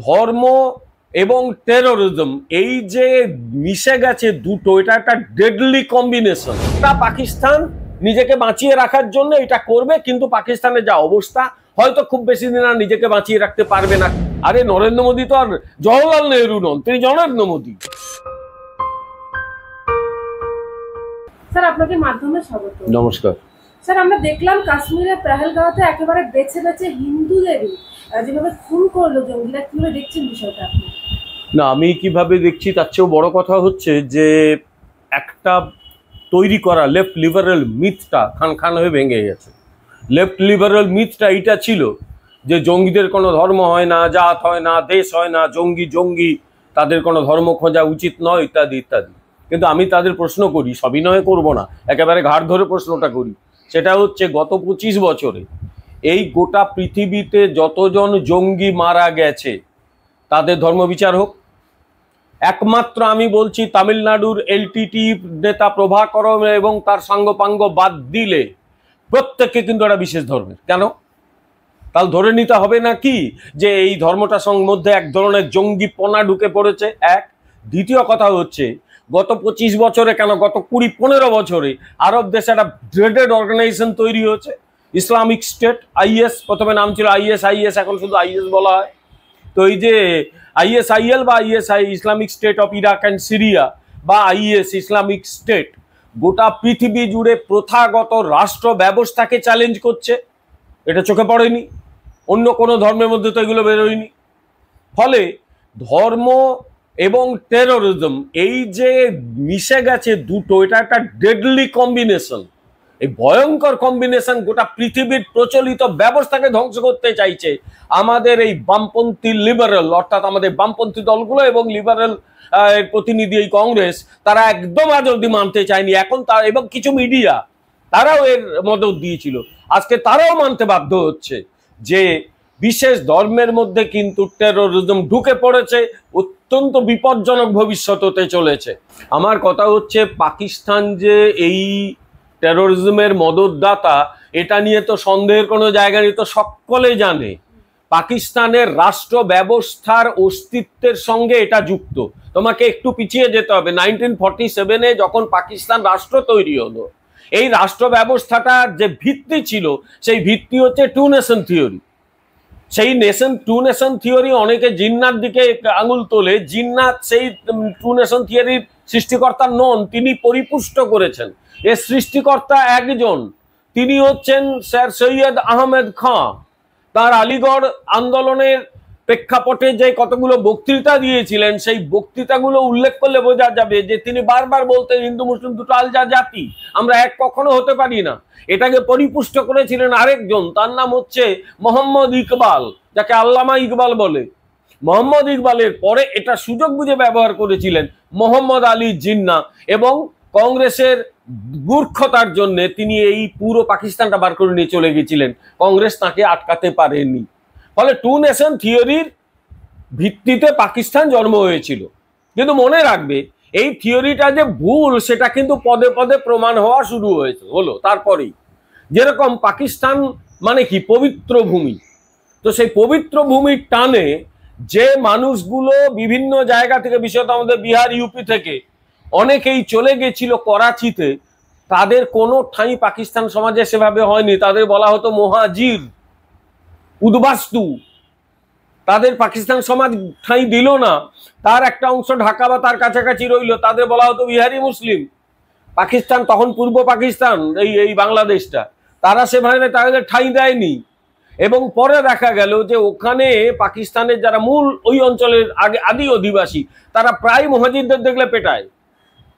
ধর্ম এবং টেরোরিজম এই যে মিশে গেছে দুটো, এটা একটা ডেডলি কম্বিনেশন। তা পাকিস্তান নিজেকে বাঁচিয়ে রাখার জন্য এটা করবে, কিন্তু পাকিস্তানের যা অবস্থা হয়তো খুব বেশি দিন আর নিজেকে বাঁচিয়ে রাখতে পারবে না। আরে নরেন্দ্র মোদী তো আর জওহরলাল নেহরু নন, তিনি নরেন্দ্র মোদী। স্যার আপনাকে মাধ্যমে স্বাগত। নমস্কার স্যার, আমরা দেখলাম কাশ্মীরের পেহেলগাঁওতে একেবারে বেছে বেছে হিন্দুদেরই যেভাবে খুন করলো জঙ্গিরা, কিভাবে দেখছেন বিষয়টা আপনি? না, আমি কিভাবে দেখছি তার চেয়েও বড় কথা হচ্ছে যে একটা তৈরি করা লেফট লিবারেল মিথটা খান খান হয়ে ভেঙে গেছে। লেফট লিবারেল মিথটা এইটা ছিল যে জঙ্গিদের কোনো ধর্ম হয় না, জাত হয় না, দেশ হয় না, জঙ্গি জঙ্গি, তাদের কোনো ধর্ম খোঁজা উচিত নয়, ইত্যাদি ইত্যাদি। কিন্তু আমি তাদের প্রশ্ন করি, সবিনয়ে করব না, একেবারে ঘাড় ধরে প্রশ্নটা করি। সেটা হচ্ছে গত 25 বছরে এই গোটা পৃথিবীতে যতজন জঙ্গি মারা গেছে তাদের ধর্ম বিচার হোক। একমাত্র আমি বলছি তামিলনাড়ুর এলটিটি নেতা প্রভাকরম এবং তার সাঙ্গপাঙ্গ বাদ দিলে প্রত্যেককে কিন্তু একটা বিশেষ ধর্মের। কেন? তাহলে ধরে নিতে হবে না কি যে এই ধর্মটার মধ্যে এক ধরনের জঙ্গিপনা ঢুকে পড়েছে? এক। দ্বিতীয় কথা হচ্ছে গত 25 বছরে কেন, গত 20-15 বছরে আরব দেশে একটা ড্রেডেড অর্গানাইজেশন তৈরি হয়েছে, ইসলামিক স্টেট, আইএস। প্রথমে নাম ছিল আইএস, এখন শুধু আইএস বলা হয়। তো এই যে ISIL বা ISI, Islamic state of Iraq and Syria, বা IS ইসলামিক স্টেট, গোটা পৃথিবী জুড়ে প্রথাগত রাষ্ট্র ব্যবস্থাকে চ্যালেঞ্জ করছে। এটা চোখে পড়েনি? অন্য কোনো ধর্মের মধ্যে তো এগুলো বেরোয়নি। ফলে ধর্ম এবং টেরোরিজম এই যে মিশে গেছে দুটো, এটা একটা ডেডলি কম্বিনেশন। এই ভয়ঙ্কর কম্বিনেশন গোটা পৃথিবীর প্রচলিত ব্যবস্থাকে ধ্বংস করতে চাইছে। আমাদের এই বামপন্থী লিবারেল, অর্থাৎ আমাদের বামপন্থী দলগুলো এবং লিবারেল প্রতিনিধি এই কংগ্রেস, তারা একদম আজ অব্দি মানতে চায়নি। এখন তারা এবং কিছু মিডিয়া তারাও এর মদত দিয়েছিল, আজকে তারাও মানতে বাধ্য হচ্ছে যে বিশেষ ধর্মের মধ্যে কিন্তু টেরোরিজম ঢুকে পড়েছে, অত্যন্ত বিপজ্জনক ভবিষ্যৎ হতে চলেছে। আমার কথা হচ্ছে পাকিস্তান যে এই টেরোরিজমের মদতদাতা, এটা নিয়ে তো সন্দেহের কোনো জায়গা নেই, তো সকলে জানে। পাকিস্তানের রাষ্ট্র ব্যবস্থার অস্তিত্বের সঙ্গে এটা যুক্ত। তোমাকে একটু পিছিয়ে যেতে হবে। 1947-এ যখন পাকিস্তান রাষ্ট্র তৈরি হলো, এই রাষ্ট্র ব্যবস্থাটার যে ভিত্তি ছিল, সেই ভিত্তি হচ্ছে টু নেশন থিওরি। সেই টু নেশন থিওরি অনেকে জিন্নাত দিকে আঙুল তোলে। জিন্নাত সেই টু নেশন থিওরির সৃষ্টিকর্তা নন, তিনি পরিপুষ্ট করেছেন। এর সৃষ্টিকর্তা একজন, তিনি হচ্ছেন স্যার সৈয়দ আহমেদ খাঁ। তার আলিগড় আন্দোলনের প্রেক্ষাপটে যে কতগুলো বক্তৃতা দিয়েছিলেন, সেই বক্তৃতাগুলো উল্লেখ করলে বোঝা যাবে যে তিনি বারবার বলতেন হিন্দু মুসলিম দুটো আলাদা জাতি, আমরা এক কখনো হতে পারি না। এটাকে পরিপুষ্ট করেছিলেন আরেকজন, তার নাম হচ্ছে মোহাম্মদ ইকবাল, যাকে আল্লামা ইকবাল বলে। মোহাম্মদ ইকবালের পরে এটা সুযোগ বুঝে ব্যবহার করেছিলেন মোহাম্মদ আলী জিন্নাহ, এবং কংগ্রেসের মূর্খতার জন্য তিনি এই পুরো পাকিস্তানটা বার করে নিয়ে চলে গেছিলেন। কংগ্রেস তাকে আটকাতে পারেনি। ফলে টু নেশন থিওরির ভিত্তিতে পাকিস্তান জন্ম হয়েছিল। কিন্তু মনে রাখবে, এই থিওরিটা যে ভুল সেটা কিন্তু পদে পদে প্রমাণ হওয়া শুরু হলো তারপরেই। যেরকম পাকিস্তান মানে কি? পবিত্র ভূমি। তো সেই পবিত্র ভূমির টানে যে মানুষগুলো বিভিন্ন জায়গা থেকে, বিশেষত আমাদের বিহার ইউপি থেকে অনেকেই চলে গেছিল করাচিতে, তাদের কোনো ঠাঁই পাকিস্তান সমাজে সেভাবে হয়নি। তাদের বলা হতো মুহাজির, উদ্বাস্তু। তাদের পাকিস্তান সমাজ ঠাঁই দিল না। তার একটা অংশ ঢাকা বা তার কাছাকাছি রইল, তাদের বলা হতো বিহারি মুসলিম। পাকিস্তান তখন পূর্ব পাকিস্তান, এই বাংলাদেশটা, তারা সেভাবে তাদের ঠাঁই দেয়নি। এবং পরে দেখা গেল যে ওখানে পাকিস্তানের যারা মূল ওই অঞ্চলের আদি অধিবাসী, তারা প্রায় মুহাজিরদের দেখলে পেটায়,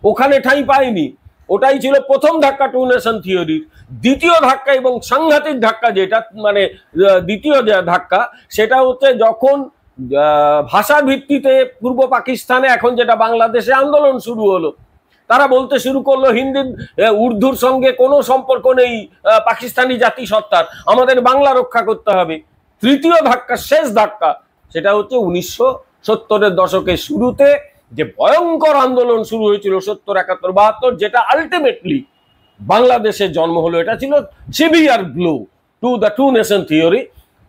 ওখানে ঠাঁই পায়নি। ওটাই ছিল প্রথম ধাক্কা টু নেশন থিওরির। দ্বিতীয় ধাক্কা এবং সাংঘাতিক ধাক্কা, যেটা মানে দ্বিতীয় ধাক্কা, সেটা হচ্ছে যখন ভাষার ভিত্তিতে পূর্ব পাকিস্তানে, এখন যেটা বাংলাদেশে, আন্দোলন শুরু হলো। তারা বলতে শুরু করলো হিন্দি উর্দুর সঙ্গে কোনো সম্পর্ক নেই পাকিস্তানি জাতিসত্তার, আমাদের বাংলা রক্ষা করতে হবে। তৃতীয় ধাক্কা, শেষ ধাক্কা, সেটা হচ্ছে 1970-এর দশকের শুরুতে যে ভয়ঙ্কর আন্দোলন শুরু হয়েছিল 70, 71, 72, যেটা আলটিমেটলি বাংলাদেশের জন্ম হলো। এটা ছিল severe blow to the two nation theory.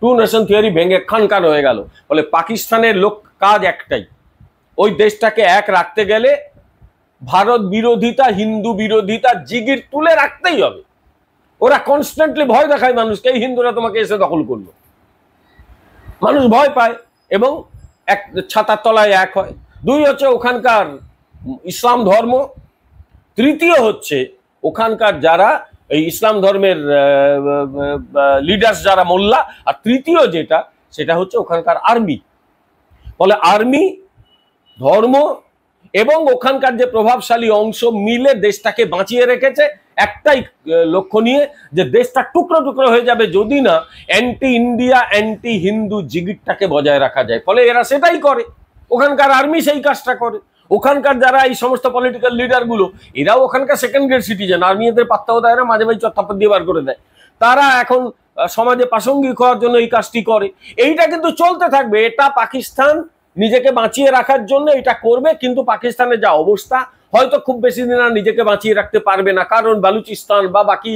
Two nation theory ভেঙে খান খান হয়ে গেল। বলে পাকিস্তানের লোক কাজ একটাই, ওই দেশটাকে এক রাখতে গেলে ভারত বিরোধিতা, হিন্দু বিরোধিতা জিগির তুলে রাখতেই হবে। ওরা কনস্ট্যান্টলি ভয় দেখায় মানুষকে, এই হিন্দুরা তোমাকে এসে দখল করলো, মানুষ ভয় পায় এবং এক ছাতার তলায় এক হয়। দুই হচ্ছে ওখানকার ইসলাম ধর্ম, তৃতীয় হচ্ছে ওখানকার যারা এই ইসলাম ধর্মের লিডার্স যারা মোল্লা, আর তৃতীয় যেটা সেটা হচ্ছে ওখানকার আর্মি। ফলে আর্মি, ধর্ম এবং ওখানকার যে প্রভাবশালী অংশ মিলে দেশটাকে বাঁচিয়ে রেখেছে একটাই লক্ষ্য নিয়ে, যে দেশটা টুকরো টুকরো হয়ে যাবে যদি না অ্যান্টি ইন্ডিয়া, অ্যান্টি হিন্দু জিগিরটাকে বজায় রাখা যায়। ফলে এরা সেটাই করে, ওখানকার আর্মি সেই কাজটা করে। ওখানকার যারা এই সমস্ত পলিটিক্যাল লিডার গুলো, এরাও ওখানকার সেকেন্ড গ্রেড সিটিজেন, আর্মি এদের পাত্তাও দেয় না, মাঝে মাঝে চত্থাপত দিয়ে বার করে দেয়। তারা এখন সমাজে প্রাসঙ্গিক হওয়ার জন্য এই কাজটি করে। এইটা কিন্তু চলতে থাকবে, এটা পাকিস্তান নিজেকে বাঁচিয়ে রাখার জন্য এটা করবে। কিন্তু পাকিস্তানের যা অবস্থা, হয়তো খুব বেশি দিন আর নিজেকে বাঁচিয়ে রাখতে পারবে না, কারণ বালুচিস্তান বা বাকি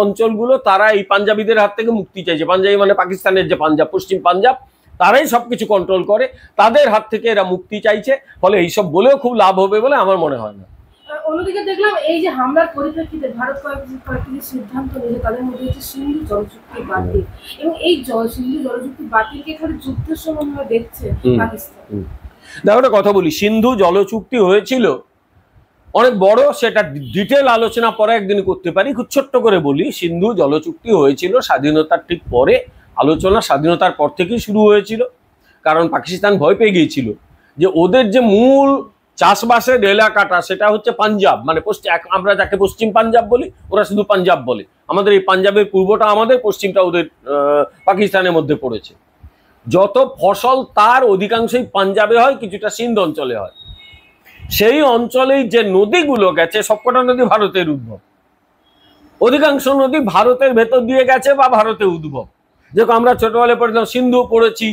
অঞ্চলগুলো তারা এই পাঞ্জাবিদের হাত থেকে মুক্তি চাইছে। পাঞ্জাবি মানে পাকিস্তানের যে পাঞ্জাব, পশ্চিম পাঞ্জাব, তারাই সবকিছু কন্ট্রোল করে, তাদের হাত থেকে এরা মুক্তি চাইছে। ফলে এইসব বলেও খুব লাভ হবে বলে আমার মনে হয় না। অন্যদিকে দেখলাম এই যে হামলার পরিপ্রেক্ষিতে ভারত কয়েকটি সিদ্ধান্ত নিয়েছে, তাদের মধ্যে হচ্ছে সিন্ধু জলচুক্তি বাতিল, এবং এই সিন্ধু জলচুক্তি বাতিলকে এখানে যুদ্ধের সমন্বয় দেখছে পাকিস্তান। দেখো একটা কথা বলি, সিন্ধু জলচুক্তি হয়েছিল অনেক বড়, সেটা ডিটেল আলোচনা পরে একদিন করতে পারি। খুব ছোট্ট করে বলি, সিন্ধু জলচুক্তি হয়েছিল স্বাধীনতার ঠিক পরে, আলোচনা স্বাধীনতার পর থেকেই শুরু হয়েছিল। কারণ পাকিস্তান ভয় পেয়ে গিয়েছিল যে ওদের যে মূল চাষবাসের এলাকাটা সেটা হচ্ছে পাঞ্জাব, মানে আমরা যাকে পশ্চিম পাঞ্জাব বলি, ওরা শুধু পাঞ্জাব বলে। আমাদের এই পাঞ্জাবের পূর্বটা আমাদের, পশ্চিমটা ওদের পাকিস্তানের মধ্যে পড়েছে। যত ফসল তার অধিকাংশই পাঞ্জাবে হয়, কিছুটা সিন্ধ অঞ্চলে হয়। সেই অঞ্চলেই যে নদীগুলো গেছে, সবকটা নদী ভারতের উদ্ভব, অধিকাংশ নদী ভারতের ভেতর দিয়ে গেছে বা ভারতে উদ্ভব। যেরকম আমরা ছোটবেলায় পড়েছিলাম, সিন্ধু পড়েছি,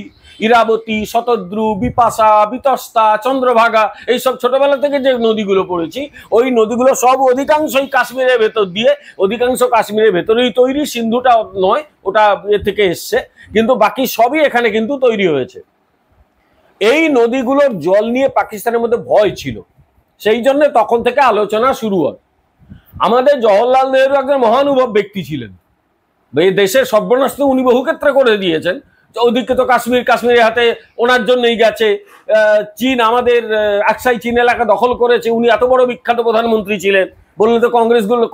ইরাবতী, শতদ্রু, বিপাশা, বিতস্তা, চন্দ্রভাগা, এইসব ছোটবেলা থেকে যে নদীগুলো পড়েছি, ওই নদীগুলো সব অধিকাংশই কাশ্মীরের ভেতর দিয়ে, অধিকাংশ কাশ্মীরের ভেতরেই তৈরি। সিন্ধুটা নয়, ওটা এ থেকে এসছে, কিন্তু বাকি সবই এখানে কিন্তু তৈরি হয়েছে। এই নদীগুলোর জল নিয়ে পাকিস্তানের মধ্যে ভয় ছিল, সেই জন্য তখন থেকে আলোচনা শুরু হয়। আমাদের জওহরলাল নেহরু একজন মহানুভব ব্যক্তি ছিলেন, এই দেশের সর্বনাশ তো উনি বহু ক্ষেত্রে করে দিয়েছেন। ওদিকে তো কাশ্মীরের হাতে ওনার জন্যই গেছে। চীন, আমাদের আকসাই চীন এলাকা দখল করেছে, উনি এত বড় বিখ্যাত প্রধানমন্ত্রী ছিলেন। বললে তো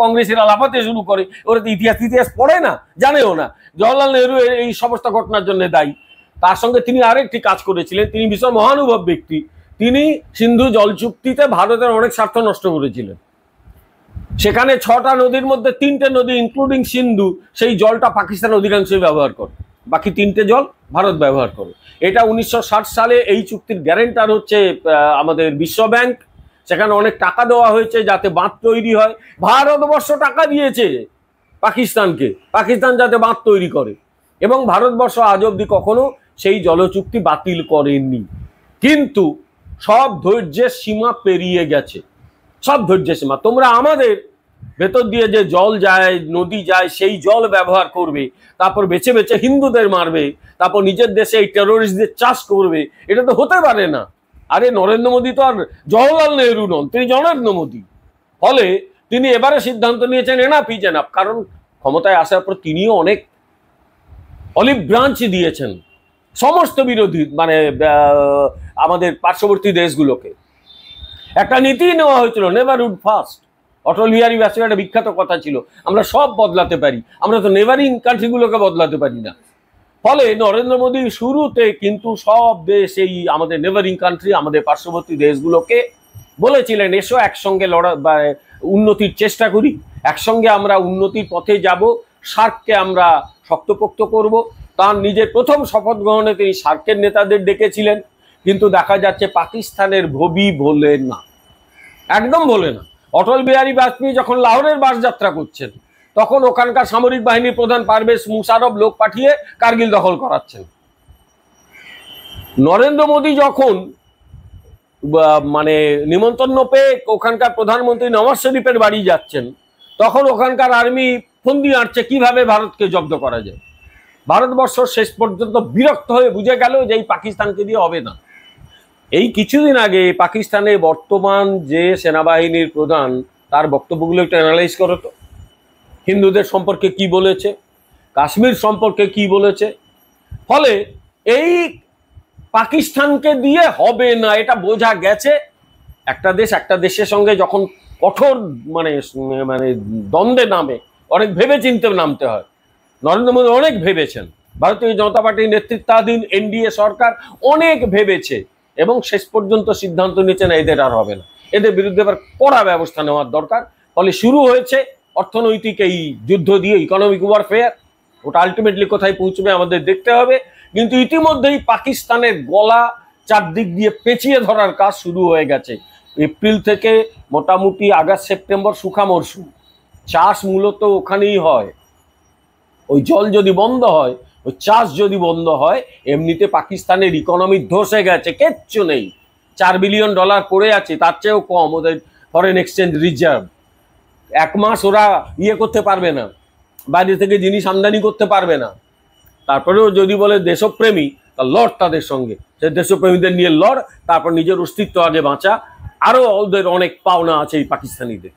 কংগ্রেসেরা লাফাতে শুরু করে, ওরা তো ইতিহাস পড়ে না, জানেও না। জওহরলাল নেহরু এই সমস্ত ঘটনার জন্য দায়ী। তার সঙ্গে তিনি আরেকটি কাজ করেছিলেন, তিনি ভীষণ মহানুভব ব্যক্তি। তিনি সিন্ধু জল চুক্তিতে ভারতের অনেক স্বার্থ নষ্ট করেছিলেন। সেখানে 6টা নদীর মধ্যে 3টে নদী ইনক্লুডিং সিন্ধু, সেই জলটা পাকিস্তান অধিকাংশই ব্যবহার করে, বাকি 3টে জল ভারত ব্যবহার করে। এটা 1960 সালে এই চুক্তির গ্যারেন্টার হচ্ছে আমাদের বিশ্ব ব্যাংক। সেখানে অনেক টাকা দেওয়া হয়েছে যাতে বাঁধ তৈরি হয়। ভারতবর্ষ টাকা দিয়েছে পাকিস্তানকে, পাকিস্তান যাতে বাঁধ তৈরি করে, এবং ভারতবর্ষ আজ অব্দি কখনো সেই জলচুক্তি বাতিল করেনি। কিন্তু সব ধৈর্যের সীমা পেরিয়ে গেছে, সব ধৈর্যের সীমা। তোমরা আমাদের ভেতর দিয়ে যে জল যায়, নদী যায়, সেই জল ব্যবহার করবে, তারপর বেছে বেছে হিন্দুদের মারবে, তারপর নিজের দেশে এই টেরোরিস্টদের চাষ করবে, এটা তো হতে পারে না। আরে নরেন্দ্র মোদী তো আর জওহরলাল নেহরু নন, তিনি নরেন্দ্র মোদী। ফলে তিনি এবারে সিদ্ধান্ত নিয়েছেন এনাফ ইজ এনাফ। কারণ ক্ষমতায় আসার পর তিনিও অনেক অলিভ ব্রাঞ্চ দিয়েছেন সমস্ত বিরোধী, মানে আমাদের পার্শ্ববর্তী দেশগুলোকে। একটা নীতি নেওয়া হয়েছিল, never would first. Atal Bihari বাজপেয়ীর একটা বিখ্যাত কথা ছিল, আমরা সব বদলাতে পারি, আমরা তো নেভারিং কান্ট্রিগুলোকে বদলাতে পারি না। ফলে নরেন্দ্র মোদী শুরুতে কিন্তু সব দেশ, এই আমাদের নেভারিং কান্ট্রি, আমাদের পার্শ্ববর্তী দেশগুলোকে বলেছিলেন, এসো একসঙ্গে উন্নতির চেষ্টা করি, একসঙ্গে আমরা উন্নতির পথে যাব, সার্ককে আমরা শক্তপোক্ত করব। তার নিজের প্রথম শপথ গ্রহণে তিনি সার্কের নেতাদের ডেকেছিলেন, কিন্তু দেখা যাচ্ছে পাকিস্তানের ভবি ভোলে না, একদম ভোলে না। অটল বিহারী বাজপেয়ী যখন লাহোরের বাস যাত্রা করছেন, তখন ওখানকার সামরিক বাহিনীর প্রধান পারভেজ মুশারফ লোক পাঠিয়ে কার্গিল দখল করাচ্ছেন। নরেন্দ্র মোদী যখন মানে নিমন্ত্রণ পেয়ে ওখানকার প্রধানমন্ত্রী নওয়াজ শরীফের বাড়ি যাচ্ছেন, তখন ওখানকার আর্মি ফন্দি আঁটছে কিভাবে ভারতকে জব্দ করা যায়। ভারতবর্ষ শেষ পর্যন্ত বিরক্ত হয়ে বুঝে গেল যে এই পাকিস্তানকে দিয়ে হবে না। এই কিছুদিন আগে পাকিস্তানে বর্তমান যে সেনাবাহিনীর প্রধান, তার বক্তব্যগুলো একটু অ্যানালাইজ করো তো। হিন্দুদের সম্পর্কে কি বলেছে, কাশ্মীর সম্পর্কে কি বলেছে। ফলে এই পাকিস্তানকে দিয়ে হবে না এটা বোঝা গেছে। একটা দেশ একটা দেশের সঙ্গে যখন কঠোর মানে মানে দ্বন্দ্বে নামে, অনেক ভেবে চিন্তে নামতে হয়। নরেন্দ্র মোদী অনেক ভেবেছেন, ভারতীয় জনতা পার্টির নেতৃত্বাধীন এনডিএ সরকার অনেক ভেবেছে এবং শেষ পর্যন্ত সিদ্ধান্ত নিয়েছেন এদের আর হবে না, এদের বিরুদ্ধে এবার কড়া ব্যবস্থা নেওয়ার দরকার। ফলে শুরু হয়েছে অর্থনৈতিক এই যুদ্ধ দিয়ে, ইকোনমিক ওয়ারফেয়ার। ওটা আলটিমেটলি কোথায় পৌঁছবে আমাদের দেখতে হবে। কিন্তু ইতিমধ্যেই পাকিস্তানের গলা চারদিক দিয়ে পেঁচিয়ে ধরার কাজ শুরু হয়ে গেছে। এপ্রিল থেকে মোটামুটি আগস্ট সেপ্টেম্বর শুখা মরশুম, চাষ মূলত ওখানেই হয়। ওই জল যদি বন্ধ হয়, ওই চাষ যদি বন্ধ হয়, এমনিতে পাকিস্তানের ইকোনমি ধসে গেছে, কিচ্ছু নেই। $4 বিলিয়ন পড়ে আছে, তার চেয়েও কম ওদের ফরেন এক্সচেঞ্জ রিজার্ভ। এক মাস ওরা ইয়ে করতে পারবে না, বাইরে থেকে জিনিস আমদানি করতে পারবে না। তারপরেও যদি বলে দেশপ্রেমী, তা লড় তাদের সঙ্গে, সে দেশপ্রেমীদের নিয়ে লড়, তারপর নিজের অস্তিত্ব আগে বাঁচা। আরও ওদের অনেক পাওনা আছে এই পাকিস্তানিদের।